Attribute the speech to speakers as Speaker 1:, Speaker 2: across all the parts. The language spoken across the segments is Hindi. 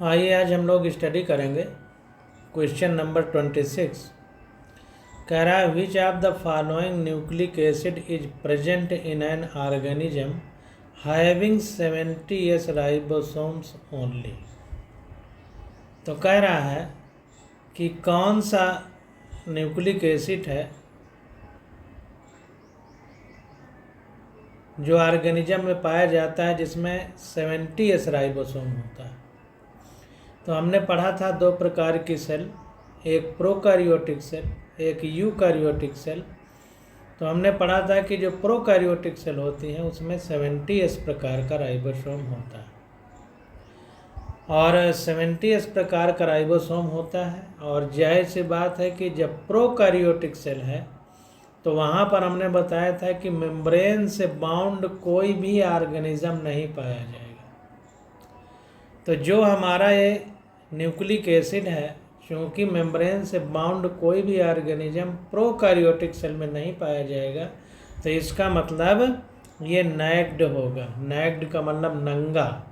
Speaker 1: आइए आज हम लोग स्टडी करेंगे क्वेश्चन नंबर 26। कह रहा है which of the following nucleic acid is present in an organism having 70s ribosomes only. तो कह रहा है कि कौन सा न्यूक्लिक एसिड है जो ऑर्गेनिज्म में पाया जाता है जिसमें 70s राइबोसोम होता है। तो हमने पढ़ा था दो प्रकार की सेल, एक प्रोकैरियोटिक सेल, एक यूकैरियोटिक सेल। तो हमने पढ़ा था कि जो प्रोकैरियोटिक सेल होती हैं उसमें 70s प्रकार का राइबोसोम होता है और 70s प्रकार का राइबोसोम होता है। और जाहिर सी बात है कि जब प्रोकैरियोटिक सेल है तो वहाँ पर हमने बताया था कि मेम्ब्रेन से बाउंड कोई भी ऑर्गेनिज्म नहीं पाया जाएगा। तो जो हमारा ये न्यूक्लिक एसिड है, क्योंकि मेम्ब्रेन से बाउंड कोई भी ऑर्गेनिज्म प्रोकैरियोटिक सेल में नहीं पाया जाएगा, तो इसका मतलब ये नैक्ड होगा। नैक्ड का मतलब नंगा,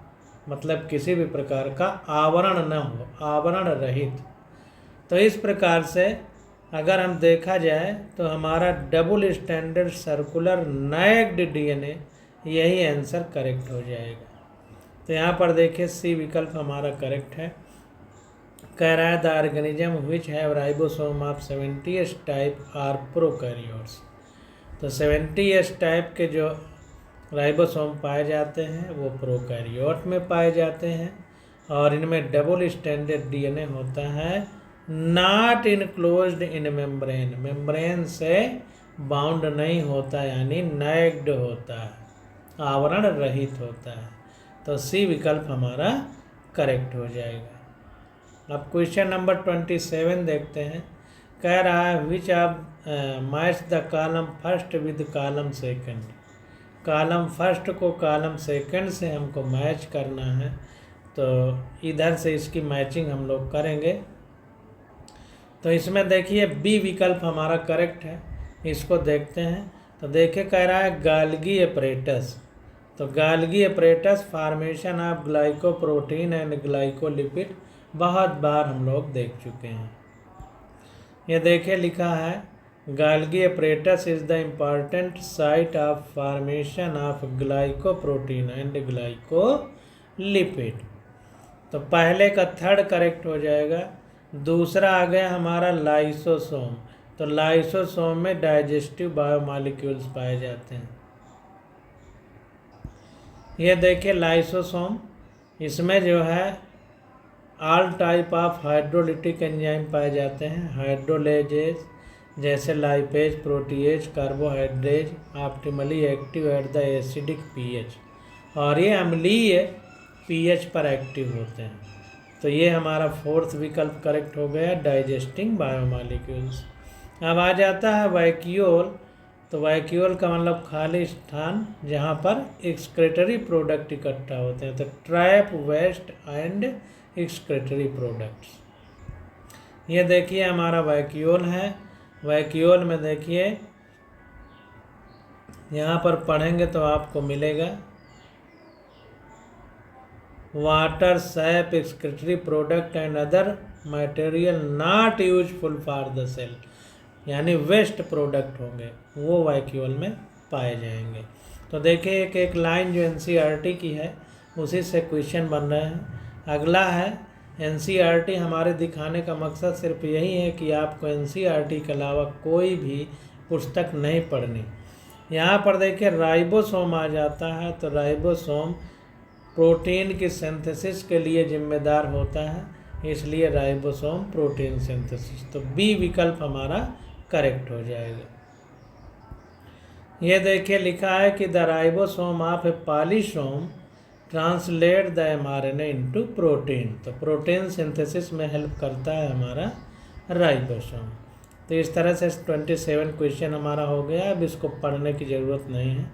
Speaker 1: मतलब किसी भी प्रकार का आवरण न हो, आवरण रहित। तो इस प्रकार से अगर हम देखा जाए तो हमारा डबल स्टैंडर्ड सर्कुलर नैक्ड डीएनए, यही आंसर करेक्ट हो जाएगा। तो यहाँ पर देखिए सी विकल्प हमारा करेक्ट है। कह रहा है the organism which have ribosome of 70s type are prokaryotes. तो 70s टाइप के जो राइबोसोम पाए जाते हैं वो प्रोकैरियोट में पाए जाते हैं और इनमें डबल स्टैंडर्ड डीएनए होता है, not enclosed in membrane, membrane से बाउंड नहीं होता, यानी नैक्ड होता है, आवरण रहित होता है। तो सी विकल्प हमारा करेक्ट हो जाएगा। अब क्वेश्चन नंबर 27 देखते हैं। कह रहा है which of match the column first with column second. Column first को कॉलम सेकंड से हमको मैच करना है, तो इधर से इसकी मैचिंग हम लोग करेंगे। तो इसमें देखिए बी विकल्प हमारा करेक्ट है, इसको देखते हैं। तो देखिए कह रहा है गाल्गी एपरेटस। तो Golgi apparatus formation of glycoprotein and glycolipid बहुत बार हम लोग देख चुके हैं। ये देखिए लिखा है Golgi apparatus is the important site of formation of glycoprotein and glycolipid. तो पहले का थर्ड करेक्ट हो जाएगा। दूसरा आ गया हमारा लाइसोसोम। तो लाइसोसोम में डाइजेस्टिव बायोमॉलिक्यूल्स पाए जाते हैं। ये देखिए लाइसोसोम, इसमें जो है all type of hydrolytic enzyme पाए जाते हैं। हाइड्रोलेजेज जैसे lipase, protease, carbohydrase optimally active at the acidic pH, और ये अम्लीय पीएच पर एक्टिव होते हैं। तो ये हमारा फोर्थ विकल्प करेक्ट हो गया, डाइजेस्टिंग बायोमॉलिक्यूल्स। अब आ जाता है वैक्यूल। तो वैक्यूल का मतलब खाली स्थान जहाँ पर एक्सक्रेटरी प्रोडक्ट इकट्ठा होते हैं। तो trap waste and excretory products. ये देखिए हमारा वैक्यूल है। वैक्यूल में देखिए यहाँ पर पढ़ेंगे तो आपको मिलेगा water, sap, excretory product and other material not useful for the cell, यानी वेस्ट प्रोडक्ट होंगे वो वैक्यूल में पाए जाएंगे। तो देखिए एक एक लाइन जो एनसीईआरटी की है उसी से क्वेश्चन बन रहे हैं। अगला है एनसीईआरटी। हमारे दिखाने का मकसद सिर्फ यही है कि आपको एनसीईआरटी के अलावा कोई भी पुस्तक नहीं पढ़नी। यहाँ पर देखिए राइबोसोम आ जाता है। तो राइबोसोम प्रोटीन की सिंथेसिस के लिए जिम्मेदार होता है, इसलिए राइबोसोम प्रोटीन सिंथेसिस। तो बी विकल्प हमारा करेक्ट हो जाएगा। ये देखिए लिखा है कि the ribosome of A polysome translate the mRNA into protein. तो प्रोटीन सिंथेसिस में हेल्प करता है हमारा राइबोसोम। तो इस तरह से 27 क्वेश्चन हमारा हो गया। अब इसको पढ़ने की ज़रूरत नहीं है।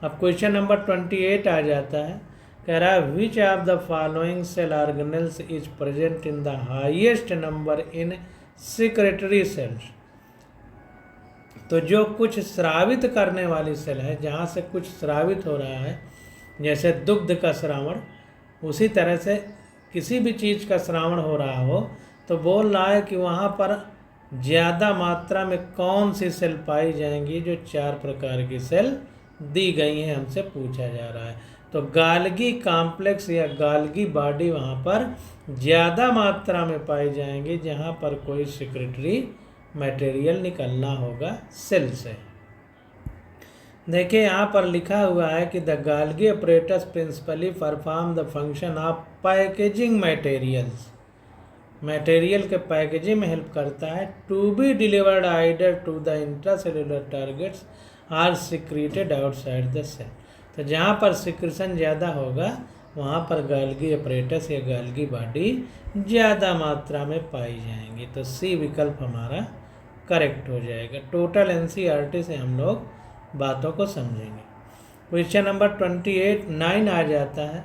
Speaker 1: अब क्वेश्चन नंबर 28 आ जाता है। कह रहा है which of the following cell organelles is present in the highest number in secretory cells. तो जो कुछ स्रावित करने वाली सेल है, जहाँ से कुछ स्रावित हो रहा है, जैसे दुग्ध का स्रावण, उसी तरह से किसी भी चीज़ का श्रावण हो रहा हो तो बोल रहा है कि वहाँ पर ज़्यादा मात्रा में कौन सी सेल पाई जाएंगी, जो 4 प्रकार की सेल दी गई हैं, हमसे पूछा जा रहा है। तो गाल्गी कॉम्प्लेक्स या गाल्गी बॉडी वहाँ पर ज़्यादा मात्रा में पाई जाएंगी, जहाँ पर कोई सिक्रेटरी मटेरियल निकलना होगा सेल से। देखिए यहाँ पर लिखा हुआ है कि the Golgi apparatus principally perform the function of packaging materials, material के पैकेजिंग में हेल्प करता है, to be delivered either to the intracellular targets or secreted outside the cell. तो जहाँ पर सिक्रेशन ज़्यादा होगा वहाँ पर गाल्गी अपरेटस या गाल्गी बॉडी ज़्यादा मात्रा में पाई जाएंगी। तो सी विकल्प हमारा करेक्ट हो जाएगा। टोटल एनसीईआरटी से हम लोग बातों को समझेंगे। क्वेश्चन नंबर 9 आ जाता है,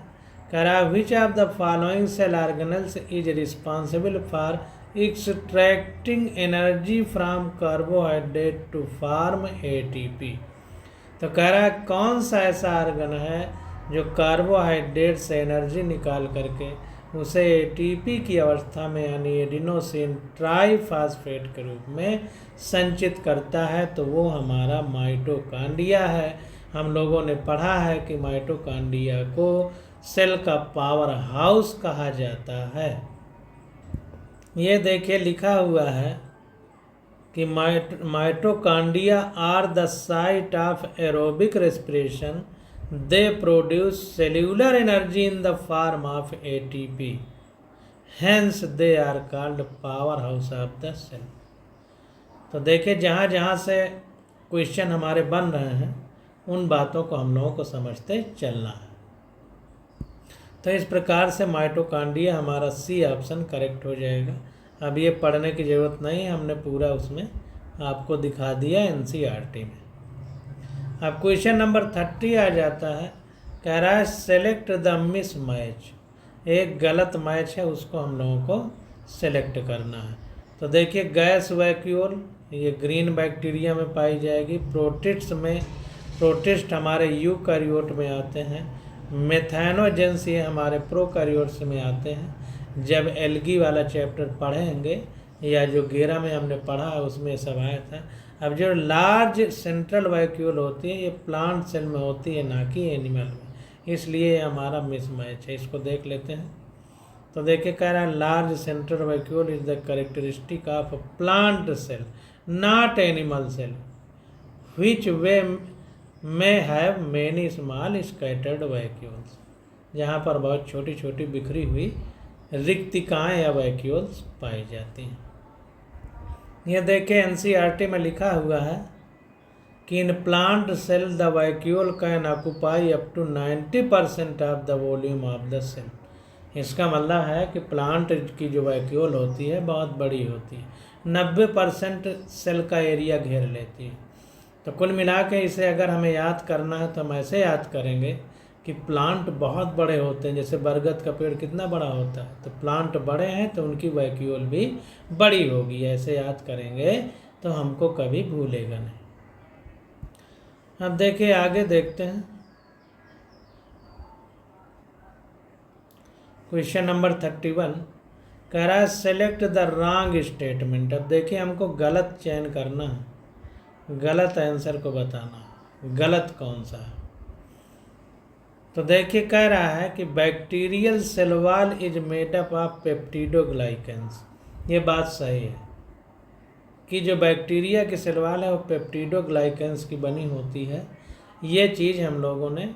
Speaker 1: कह रहा which of the following cell organelles is responsible for extracting energy from carbohydrate to form ATP. तो कह रहा है कौन सा ऐसा ऑर्गन है जो कार्बोहाइड्रेट से एनर्जी निकाल करके उसे एटीपी की अवस्था में यानी एडिनोसिन ट्राइफॉस्फेट के रूप में संचित करता है। तो वो हमारा माइटोकॉन्ड्रिया है। हम लोगों ने पढ़ा है कि माइटोकॉन्ड्रिया को सेल का पावर हाउस कहा जाता है। ये देखिए लिखा हुआ है कि mitochondria are the site of aerobic respiration, they produce cellular energy in the form of ATP, hence they are called powerhouse of the cell। तो देखिए जहाँ जहाँ से क्वेश्चन हमारे बन रहे हैं उन बातों को हम लोगों को समझते चलना है। तो इस प्रकार से माइटोकॉन्ड्रिया हमारा सी ऑप्शन करेक्ट हो जाएगा। अब ये पढ़ने की ज़रूरत नहीं है, हमने पूरा उसमें आपको दिखा दिया एनसीईआरटी में। अब क्वेश्चन नंबर 30 आ जाता है, कह रहा है सेलेक्ट द मिस मैच, एक गलत मैच है उसको हम लोगों को सेलेक्ट करना है। तो देखिए गैस वैक्यूल ये ग्रीन बैक्टीरिया में पाई जाएगी, प्रोटिस्ट हमारे यूकैरियोट में आते हैं, मेथानोजेंस ये हमारे प्रोकैरियोट्स में आते हैं। जब एल्गी वाला चैप्टर पढ़ेंगे या जो गेरा में हमने पढ़ा उसमें सब आया था। अब जो लार्ज सेंट्रल वैक्यूल होती है ये प्लांट सेल में होती है, ना कि एनिमल में, इसलिए ये हमारा मिसमैच है। इसको देख लेते हैं। तो देखिए कह रहा है large central vacuole is the characteristic of plant cell not animal cell which way may have many small scattered vacuoles, जहाँ पर बहुत छोटी छोटी बिखरी हुई रिक्तिकाएँ या वैक्यूल्स पाई जाती हैं। ये देखें एनसीईआरटी में लिखा हुआ है कि in plant cell the vacuole can occupy up to 90% of the volume of the cell. इसका मतलब है कि प्लांट की जो वैक्यूल होती है बहुत बड़ी होती है, 90% सेल का एरिया घेर लेती है। तो कुल मिला के इसे अगर हमें याद करना है तो हम ऐसे याद करेंगे कि प्लांट बहुत बड़े होते हैं। जैसे बरगद का पेड़ कितना बड़ा होता है, तो प्लांट बड़े हैं तो उनकी वैक्यूल भी बड़ी होगी। ऐसे याद करेंगे तो हमको कभी भूलेगा नहीं। अब देखिए आगे देखते हैं क्वेश्चन नंबर 31 कह रहा है सेलेक्ट द रॉन्ग स्टेटमेंट। अब देखिए हमको गलत चयन करना है, गलत आंसर को बताना है, गलत कौन सा है। तो देखिए कह रहा है कि bacterial cell wall is made up of peptidoglycans. ये बात सही है कि जो बैक्टीरिया की सेल वॉल है वो पेप्टिडोग्लाइकेंस की बनी होती है। ये चीज़ हम लोगों ने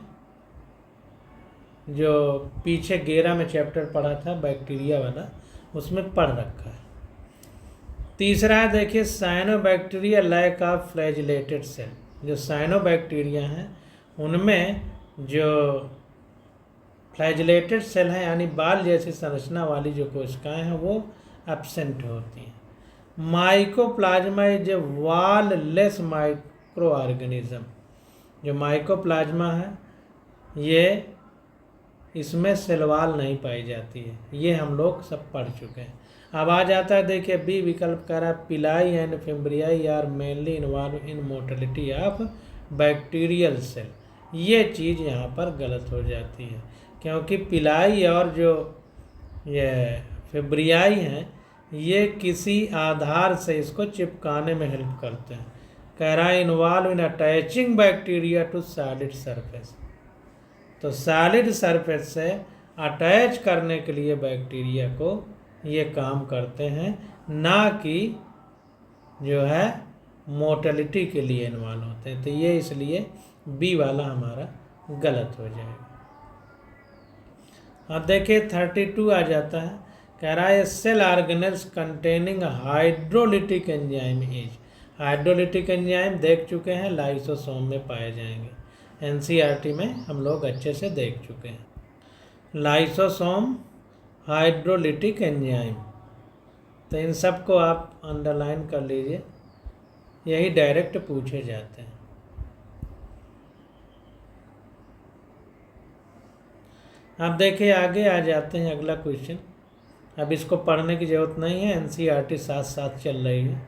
Speaker 1: जो पीछे गेरा में चैप्टर पढ़ा था बैक्टीरिया वाला उसमें पढ़ रखा है। तीसरा है देखिए cyanobacteria lack of flagellated cell. जो साइनोबैक्टीरिया हैं उनमें जो फ्लैजिलेटेड सेल है यानी बाल जैसी संरचना वाली जो कोशिकाएं हैं वो एब्सेंट होती हैं। Mycoplasma is a wall less micro organism. जो माइकोप्लाज्मा है ये इसमें सेल वॉल नहीं पाई जाती है, ये हम लोग सब पढ़ चुके हैं। अब आ जाता है देखिए बी विकल्प कह रहा है pili and fimbriae are mainly involve in motility of bacterial cell. ये चीज़ यहाँ पर गलत हो जाती है क्योंकि पिलाई और जो ये फेब्रियाई हैं, ये किसी आधार से इसको चिपकाने में हेल्प करते हैं। कह रहा है involve in attaching bacteria to solid surface. तो सॉलिड सरफेस से अटैच करने के लिए बैक्टीरिया को ये काम करते हैं, ना कि जो है मोटिलिटी के लिए इन्वॉल्व होते हैं। तो ये इसलिए बी वाला हमारा गलत हो जाएगा। अब देखिए 32 आ जाता है। कह रहा है cell organelles containing hydrolytic enzyme is. Hydrolytic enzyme देख चुके हैं, लाइसोसोम में पाए जाएंगे। एनसीईआरटी में हम लोग अच्छे से देख चुके हैं। लाइसोसोम, हाइड्रोलिटिक एंजाइम, तो इन सब को आप अंडरलाइन कर लीजिए, यही डायरेक्ट पूछे जाते हैं। अब देखिए आगे आ जाते हैं अगला क्वेश्चन। अब इसको पढ़ने की ज़रूरत नहीं है, एनसीईआरटी साथ साथ चल रही है।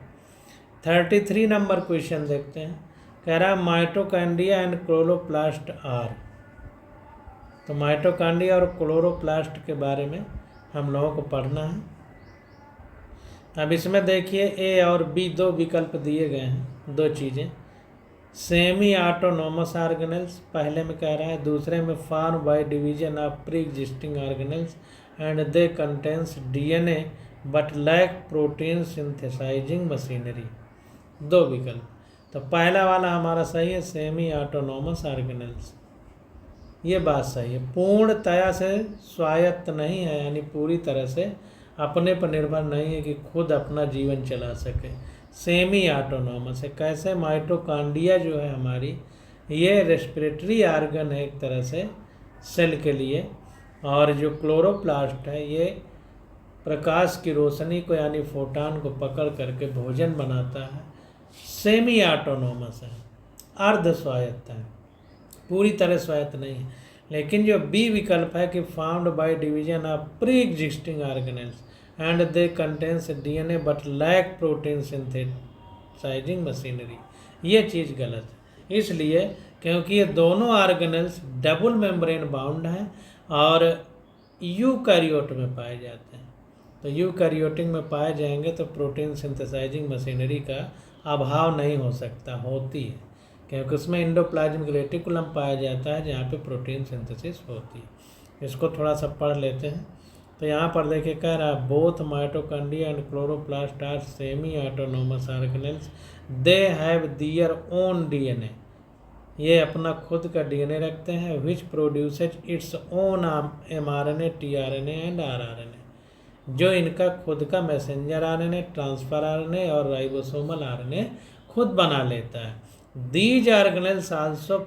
Speaker 1: 33 नंबर क्वेश्चन देखते हैं। कह रहा है माइटोकॉन्ड्रिया एंड क्लोरोप्लास्ट आर। तो माइटोकॉन्ड्रिया और क्लोरोप्लास्ट के बारे में हम लोगों को पढ़ना है। अब इसमें देखिए ए और बी दो विकल्प दिए गए हैं, दो चीज़ें। सेमी ऑटोनोमस ऑर्गेनेल्स पहले में कह रहा है, दूसरे में form by division of pre existing organelles and they contains DNA but lack protein synthesizing machinery. दो विकल्प। तो पहला वाला हमारा सही है, सेमी ऑटोनोमस ऑर्गेनेल्स। ये बात सही है, पूर्णतया से स्वायत्त नहीं है, यानी पूरी तरह से अपने पर निर्भर नहीं है कि खुद अपना जीवन चला सके। सेमी ऑटोनोमस है। कैसे? माइटोकॉन्ड्रिया जो है हमारी, ये रेस्पिरेटरी ऑर्गन है एक तरह से सेल के लिए, और जो क्लोरोप्लास्ट है ये प्रकाश की रोशनी को यानी फोटान को पकड़ करके भोजन बनाता है। सेमी ऑटोनोमस है, अर्ध स्वायत्त है, पूरी तरह स्वायत्त नहीं है। लेकिन जो बी विकल्प है कि found by division of pre existing organelles and they contains DNA but lack protein synthesizing machinery, ये चीज़ गलत है। इसलिए क्योंकि ये दोनों ऑर्गेनेल्स डबल मेम्ब्रेन बाउंड हैं और यूकैरियोट में पाए जाते हैं। तो यूकैरियोटिक में पाए जाएंगे तो प्रोटीन सिंथेसाइजिंग मशीनरी का अभाव नहीं हो सकता, होती है, क्योंकि उसमें एंडोप्लाज्मिक रेटिकुलम पाया जाता है जहाँ पे प्रोटीन सिंथेसिस होती है। इसको थोड़ा सा पढ़ लेते हैं। तो यहाँ पर देखिए कह रहा है both mitochondria and chloroplast are semi autonomous organelles, they have their own DNA. ये अपना खुद का डीएनए रखते हैं, which produces its own mRNA, tRNA and rRNA, जो इनका खुद का मैसेंजर आरएनए, ट्रांसफर आरएनए और राइबोसोमल आरएनए खुद बना लेता है। These organelles also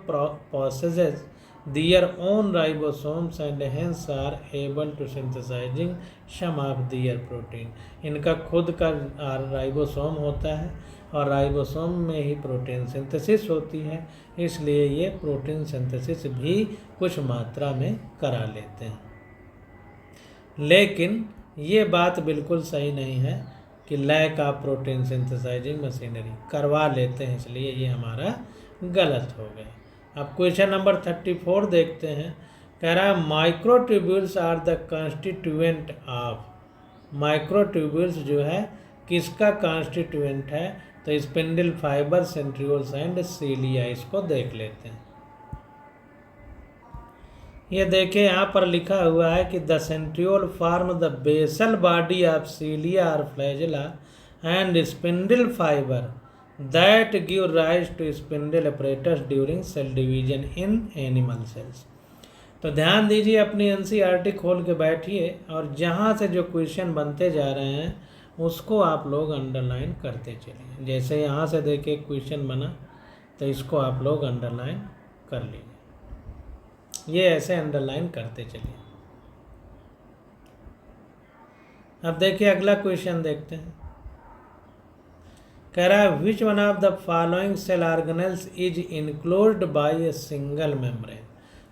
Speaker 1: possesses their own ribosomes and hence are able to synthesizing some of their protein। इनका खुद का राइबोसोम होता है और राइबोसोम में ही प्रोटीन सिंथेसिस होती है, इसलिए ये प्रोटीन सिंथेसिस भी कुछ मात्रा में करा लेते हैं। लेकिन ये बात बिल्कुल सही नहीं है कि lack of protein synthesizing machinery, करवा लेते हैं, इसलिए ये हमारा गलत हो गया। अब क्वेश्चन नंबर 34 देखते हैं। कह रहा है microtubules are the constituent of. Microtubules जो है किसका कॉन्स्टिट्यूएंट है? तो spindle fibre, centrioles and cilia. इसको देख लेते हैं। ये देखिए यहाँ पर लिखा हुआ है कि the centriole form the basal body of cilia और flagella and spindle fibre that give rise to spindle apparatus during cell division in animal cells. तो ध्यान दीजिए, अपनी एनसीईआरटी खोल के बैठिए और जहाँ से जो क्वेश्चन बनते जा रहे हैं उसको आप लोग अंडरलाइन करते चलिए। जैसे यहाँ से देखिए क्वेश्चन बना तो इसको आप लोग अंडरलाइन कर लीजिए, ये ऐसे अंडरलाइन करते चलिए। अब देखिए अगला क्वेश्चन देखते हैं। कह रहा है which one of the following cell organelles is enclosed by a single membrane.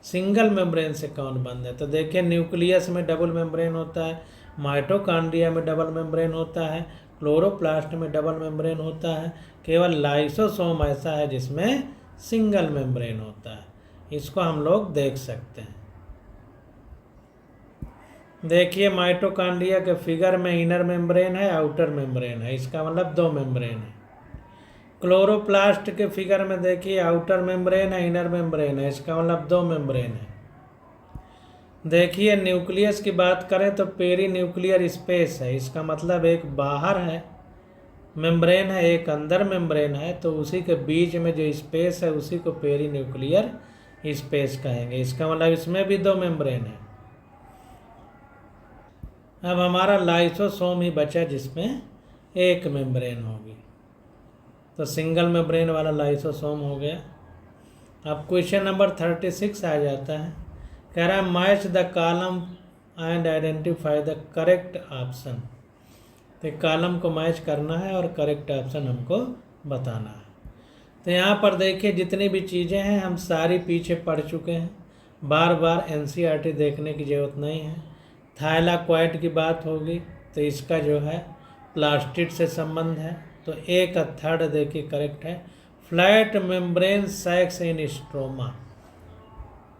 Speaker 1: Single membrane से कौन बंद है? तो देखिए न्यूक्लियस में डबल मेम्ब्रेन होता है, माइटोकॉन्ड्रिया में डबल मेम्ब्रेन होता है, क्लोरोप्लास्ट में डबल मेम्ब्रेन होता है, केवल लाइसोसोम ऐसा है जिसमें सिंगल मेम्ब्रेन होता है। इसको हम लोग देख सकते हैं। देखिए माइटोकांड्रिया के फिगर में इनर मेम्ब्रेन है, आउटर मेम्ब्रेन है, इसका मतलब 2 मेम्ब्रेन है। क्लोरोप्लास्ट के फिगर में देखिए आउटर मेम्ब्रेन है, इनर मेम्ब्रेन है, इसका मतलब 2 मेम्ब्रेन है। देखिए न्यूक्लियस की बात करें तो पेरी न्यूक्लियर स्पेस है, इसका मतलब एक बाहर है मेम्ब्रेन है, एक अंदर मेम्ब्रेन है, तो उसी के बीच में जो स्पेस है उसी को पेरी न्यूक्लियर स्पेस कहेंगे। इसका मतलब इसमें भी 2 मेम्ब्रेन है। अब हमारा लाइसोसोम ही बचा जिसमें एक मेम्ब्रेन होगी, तो सिंगल मेम्ब्रेन वाला लाइसोसोम हो गया। अब क्वेश्चन नंबर 36 आ जाता है, कह रहा है match the column and identify the correct option. तो कॉलम को मैच करना है और करेक्ट ऑप्शन हमको बताना है। तो यहाँ पर देखिए जितनी भी चीज़ें हैं हम सारी पीछे पढ़ चुके हैं, बार बार एनसीईआरटी देखने की ज़रूरत नहीं है। थाइलाकॉइड की बात होगी तो इसका जो है प्लास्टिड से संबंध है, तो ए का थर्ड देखिए करेक्ट है। फ्लैट मेम्ब्रेन सैक्स इन स्ट्रोमा,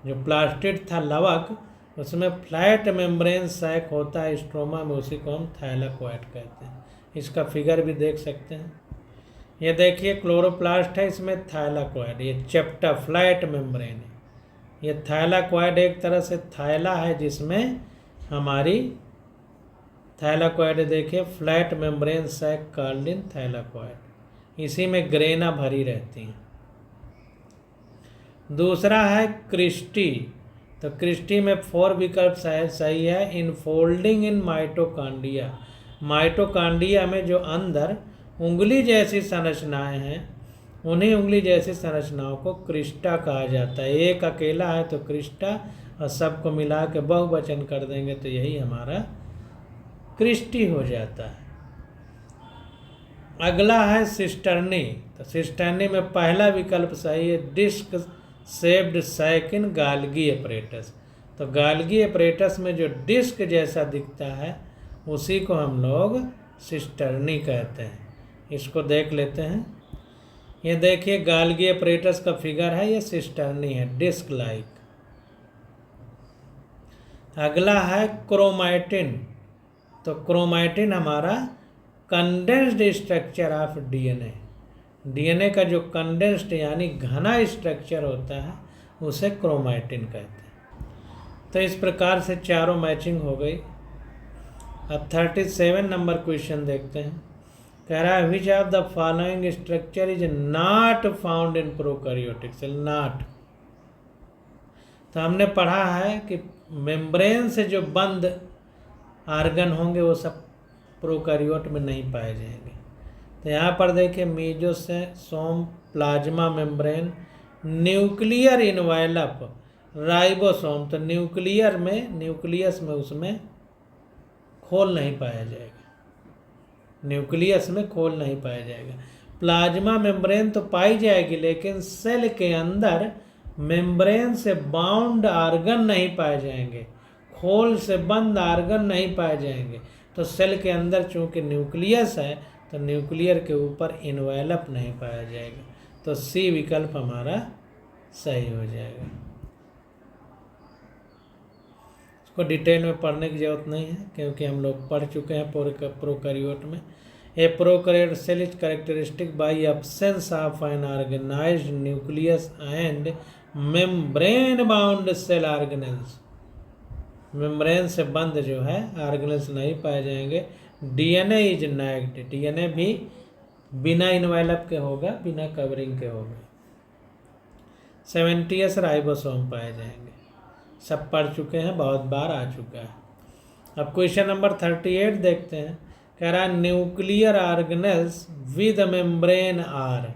Speaker 1: जो प्लास्टिड था लवक उसमें फ्लैट मेम्ब्रेन सैक होता है स्ट्रोमा में, उसी को हम थाइलाकॉइड कहते हैं। इसका फिगर भी देख सकते हैं। ये देखिए क्लोरोप्लास्ट है, इसमें थाइलाकॉइड, ये चैप्टा फ्लैट मेम्ब्रेन है। ये थाइलाकॉइड एक तरह से थाइला है जिसमें हमारी थाइलाकॉइड देखिए flat membrane sac called in thylakoid, इसी में ग्रेना भरी रहती हैं। दूसरा है क्रिस्टी, तो क्रिस्टी में 4 विकल्प सही है। इनफोल्डिंग इन माइटोकांड्रिया, माइटोकांड्रिया में जो अंदर उंगली जैसी संरचनाएं हैं उन्हीं उंगली जैसी संरचनाओं को क्रिस्टा कहा जाता है। एक अकेला है तो क्रिस्टा, और सबको मिला के बहुवचन कर देंगे तो यही हमारा क्रिस्टी हो जाता है। अगला है सिस्टर्नी, तो सिस्टर्नी में पहला विकल्प सही है, डिस्क शेप्ड सैक इन गाल्गी एपरेटस। तो गाल्गी एपरेटस में जो डिस्क जैसा दिखता है उसी को हम लोग सिस्टर्नी कहते हैं। इसको देख लेते हैं। ये देखिए गाल्गी एपरेटस का फिगर है, ये सिस्टर्नी है, डिस्क लाइक। अगला है क्रोमैटिन, तो क्रोमैटिन हमारा condensed structure of DNA, DNA का जो कंडेंस्ड यानी घना स्ट्रक्चर होता है उसे क्रोमैटिन कहते हैं। तो इस प्रकार से चारों मैचिंग हो गई। अब 37 नंबर क्वेश्चन देखते हैं। कह रहा है which of the following structure is not found in prokaryotic cell. Not, तो हमने पढ़ा है कि मेम्ब्रेन से जो बंद आर्गन होंगे वो सब प्रोकैरियोट में नहीं पाए जाएंगे। तो यहाँ पर देखिए mesosome, plasma membrane, nuclear envelope, ribosome. तो न्यूक्लियर में, न्यूक्लियस में उसमें खोल नहीं पाया जाएगा, न्यूक्लियस में खोल नहीं पाया जाएगा। प्लाज्मा मेम्ब्रेन तो पाई जाएगी लेकिन सेल के अंदर मेम्ब्रेन से बाउंड आर्गन नहीं पाए जाएंगे, खोल से बंद आर्गन नहीं पाए जाएंगे। तो सेल के अंदर चूंकि न्यूक्लियस है तो न्यूक्लियर के ऊपर इनवेलप नहीं पाया जाएगा, तो सी विकल्प हमारा सही हो जाएगा। इसको डिटेल में पढ़ने की जरूरत नहीं है क्योंकि हम लोग पढ़ चुके हैं प्रोकैरियोट में। A prokaryote cell is characteristic by absence of an organised nucleus and membrane bound cell organelles. Membrane से बंद जो है ऑर्गेनेल्स नहीं पाए जाएंगे। डीएनए इज नैक्ड, डीएनए भी बिना इनवेलप के होगा, बिना कवरिंग के होगा। 70 राइबोसोम पाए जाएंगे, सब पढ़ चुके हैं, बहुत बार आ चुका है। अब क्वेश्चन नंबर 38 देखते हैं। कह रहा है nuclear organelles with membrane are,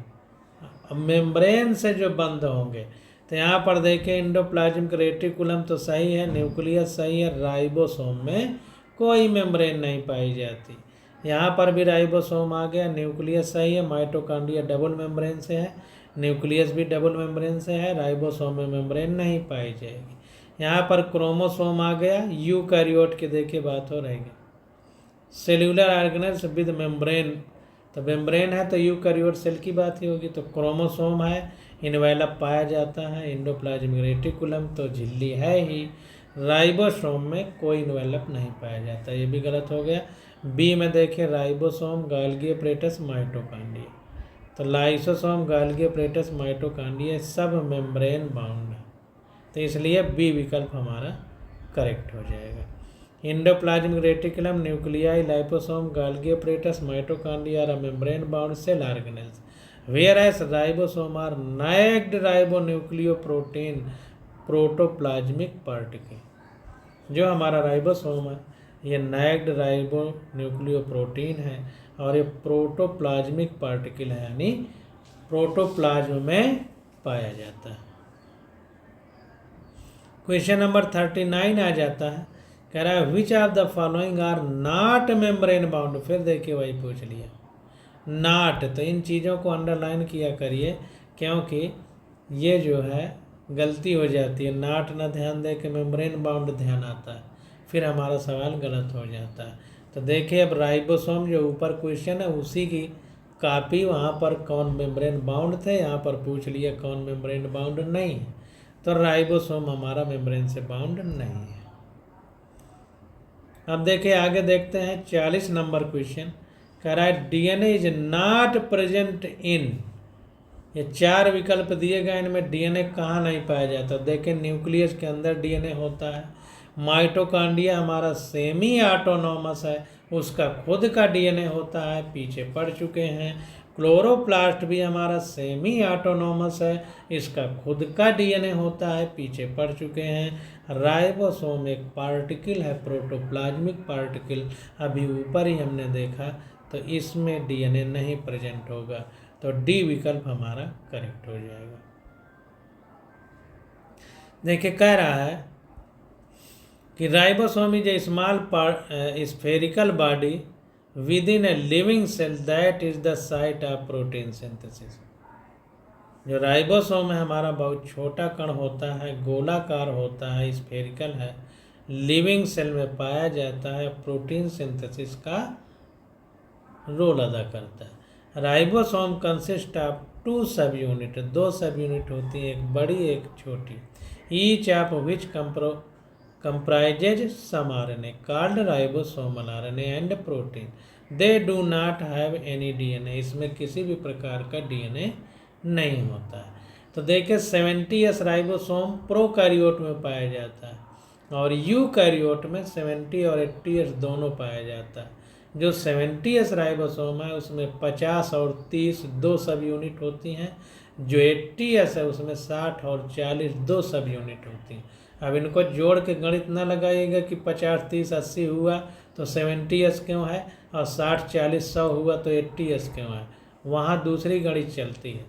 Speaker 1: membrane से जो बंद होंगे। तो यहाँ पर देखें एंडोप्लाज्मिक रेटिकुलम तो सही है, न्यूक्लियस सही है, राइबोसोम में कोई मेम्ब्रेन नहीं पाई जाती। यहाँ पर भी राइबोसोम आ गया, न्यूक्लियस सही है, माइटोकॉन्ड्रिया डबल मेम्ब्रेन से है, न्यूक्लियस भी डबल मेम्ब्रेन से है, राइबोसोम में मेम्ब्रेन नहीं पाई जाएगी। यहाँ पर क्रोमोसोम आ गया, यूकैरियोट की देखिए बात हो रहेगी। सेल्यूलर ऑर्गेनेल्स विद मेम्ब्रेन, तो मेम्ब्रेन है तो यूकैरियोट सेल की बात ही होगी। तो क्रोमोसोम है, इनवेलप पाया जाता है, एंडोप्लाज्मिक रेटिकुलम तो झिल्ली है ही। राइबोसोम में कोई इन्वेलप नहीं पाया जाता, ये भी गलत हो गया। बी में देखिए राइबोसोम, गोल्गी अपैरेटस, माइटोकॉन्ड्रिया। तो लाइसोसोम, गोल्गी अपैरेटस, माइटोकॉन्ड्रिया सब मेम्ब्रेन बाउंड है, तो इसलिए बी विकल्प हमारा करेक्ट हो जाएगा। Endoplasmic reticulum, nuclei, liposome, Golgi apparatus, mitochondria are membrane bound cell organelles, whereas ribosome are naked ribonucleoprotein protoplasmic particle. जो हमारा राइबोसोम है ये नैक्ड राइबोन्यूक्लियोप्रोटीन है और ये प्रोटोप्लाज्मिक पार्टिकल है, यानी प्रोटोप्लाज्म में पाया जाता है। क्वेश्चन नंबर 39 आ जाता है, कह रहा है which of the following are not membrane bound. फिर देखिए वही पूछ लिया नॉट, तो इन चीज़ों को अंडरलाइन किया करिए क्योंकि ये जो है गलती हो जाती है। नॉट ना ध्यान दे के मेम्ब्रेन बाउंड ध्यान आता है, फिर हमारा सवाल गलत हो जाता है। तो देखिए अब राइबोसोम जो ऊपर क्वेश्चन है उसी की कॉपी, वहाँ पर कौन मेम्ब्रेन बाउंड थे, यहाँ पर पूछ लिया कौन मेम्ब्रेन बाउंड नहीं है, तो राइबोसोम हमारा मेम्ब्रेन से बाउंड नहीं है। अब देखिए आगे देखते हैं 40 नंबर क्वेश्चन, कह रहा है DNA is not present in. ये 4 विकल्प दिए गए, इनमें डीएनए कहाँ नहीं पाया जाता। देखें न्यूक्लियस के अंदर डीएनए होता है, माइटोकॉन्ड्रिया हमारा सेमी ऑटोनॉमस है, उसका खुद का डीएनए होता है, पीछे पढ़ चुके हैं। क्लोरोप्लास्ट भी हमारा सेमी ऑटोनॉमस है, इसका खुद का डीएनए होता है, पीछे पढ़ चुके हैं। राइबोसोम एक पार्टिकल है, प्रोटोप्लाज्मिक पार्टिकल, अभी ऊपर ही हमने देखा, तो इसमें डीएनए नहीं प्रेजेंट होगा, तो डी विकल्प हमारा करेक्ट हो जाएगा। देखिए कह रहा है कि ribosome is a small spherical body within a living cell that is the site of protein synthesis. जो राइबोसोम है हमारा बहुत छोटा कण होता है, गोलाकार होता है, स्फेरिकल है, लिविंग सेल में पाया जाता है, प्रोटीन सिंथेसिस का रोल अदा करता है। राइबोसोम कंसिस्ट ऑफ 2 सब यूनिट, 2 सब यूनिट होती है, एक बड़ी एक छोटी, each of which comprises some RNA called ribosomal RNA and protein. They do not have any DNA. इसमें किसी भी प्रकार का DNA नहीं होता है। तो देखिए 70S राइबोसोम प्रोकैरियोट में पाया जाता है और यूकैरियोट में 70 और 80S दोनों पाया जाता है। जो 70S राइबोसोम है उसमें 50 और 30 2 सब यूनिट होती हैं, जो 80S है उसमें 60 और 40 2 सब यूनिट होती हैं। अब इनको जोड़ के गणित ना लगाइएगा कि 50 30 80 हुआ तो 70S क्यों है और 60 40 100 हुआ तो 80S क्यों है, वहाँ दूसरी गणित चलती है।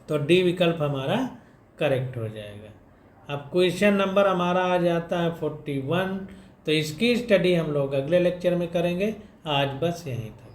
Speaker 1: तो डी विकल्प हमारा करेक्ट हो जाएगा। अब क्वेश्चन नंबर हमारा आ जाता है 41, तो इसकी स्टडी हम लोग अगले लेक्चर में करेंगे। आज बस यहीं था।